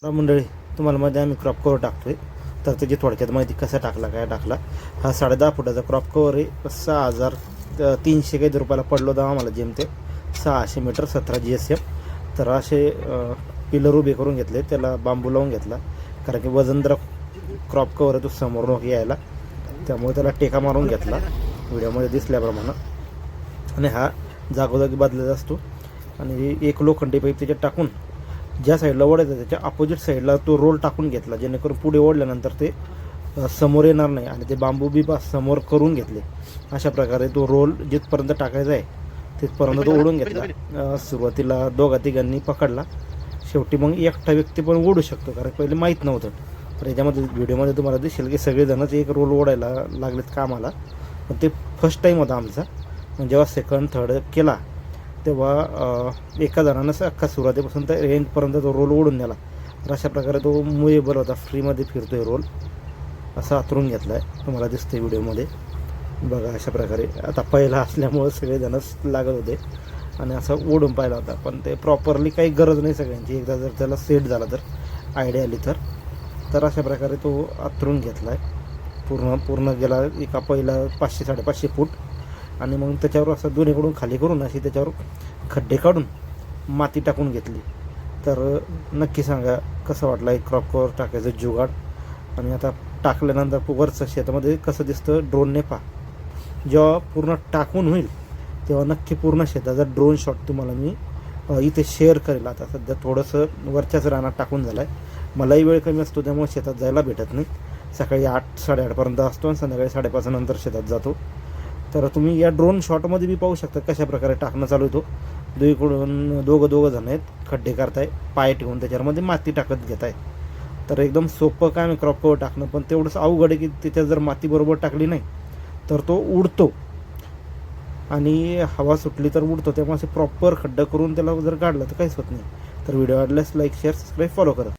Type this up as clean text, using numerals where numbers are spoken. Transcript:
मंडळी, तुम्हाला मध्ये आम्ही क्रॉप कवर टाकतोय, तर त्याची थोडक्यात माहिती कसा टाकला काय टाकला. हा 10.5 फुटाचा क्रॉप कवर आहे. 6,300 काही रुपयाला पडलो होता आम्हाला जेमते. 600 मीटर 17 GSM. तर असे पिलर उभे करून घेतले, त्याला बांबू लावून घेतला, कारण की वजनदार क्रॉप कवर आहे तो समोर नको यायला, त्यामुळे त्याला टेका मारून घेतला व्हिडिओमध्ये दिसल्याप्रमाणे. आणि हा जागोजागी बदलत असतो. आणि एक लोखंडी पाईप त्याच्यात टाकून ज्या साईडला ओढायचं त्याच्या अपोजिट साईडला तो रोल टाकून घेतला, जेणेकरून पुढे ओढल्यानंतर ते समोर येणार नाही. आणि ते बांबू बी समोर करून घेतले. अशा प्रकारे तो रोल जिथपर्यंत टाकायचा आहे तिथपर्यंत तो ओढून घेतला. सुरुवातीला दोघा तिघांनी पकडला, शेवटी मग एकटा व्यक्ती पण ओढू शकतो, कारण पहिले माहीत नव्हतं. तर याच्यामध्ये व्हिडिओमध्ये तुम्हाला दिसेल की सगळेजणच एक रोल ओढायला लागलेत कामाला. पण ते फर्स्ट टाईम होता आमचा. मग जेव्हा सेकंड थर्ड केला तेव्हा एका जणानंच अख्खा सुरुवातीपासून तर एंडपर्यंत तो रोल ओढून नेला. तर अशा प्रकारे तो मुव्हेबल होता, फ्रीमध्ये फिरतो आहे रोल. असा आतरून घेतला आहे, तुम्हाला दिसते व्हिडिओमध्ये बघा. अशा प्रकारे आता पहिला असल्यामुळं सगळेजणच लागत होते आणि असं ओढून पाहिला होता, पण ते प्रॉपरली काही गरज नाही सगळ्यांची. एकदा जर त्याला सेट झाला तर आयडिया आली तर अशा प्रकारे तो आतरून घेतला आहे. पूर्ण गेला एका पहिला 500-550 फूट. आणि मग त्याच्यावर असं दोन्हीकडून खाली करून अशी त्याच्यावर खड्डे काढून माती टाकून घेतली. तर नक्की सांगा कसं वाटलं एक क्रॉप कवर टाकायचं जुगाड. आणि आता टाकल्यानंतर वरचं शेतामध्ये कसं दिसतं ड्रोनने पहा. जेव्हा पूर्ण टाकून होईल तेव्हा नक्की पूर्ण शेताचा ड्रोन शॉट तुम्हाला मी इथे शेअर करेल. आता सध्या थोडंसं वरच्याच रानात टाकून झालं आहे, मलाही वेळ कमी असतो त्यामुळे शेतात जायला भेटत नाही. सकाळी 8-8:30 असतो आणि संध्याकाळी 5:30 नंतर शेतात जातो. तर तुम्ही या ड्रोन शॉटमध्ये बी पाहू शकता कशा प्रकारे टाकणं चालू होतो. दुईकडून दोघं जण आहेत, खड्डे करताय, पाय ठेवून त्याच्यामध्ये माती टाकत घेत आहे. तर एकदम सोपं काम आहे क्रॉप कवर टाकणं, पण तेवढंच अवघड आहे की त्याच्यात जर माती बरोबर टाकली नाही तर तो उडतो आणि हवा सुटली तर उडतो. त्यामुळे असे प्रॉपर खड्डा करून त्याला जर काढलं तर काहीच होत नाही. तर व्हिडिओ आवडल्यास लाईक शेअर सबस्क्राईब फॉलो करा.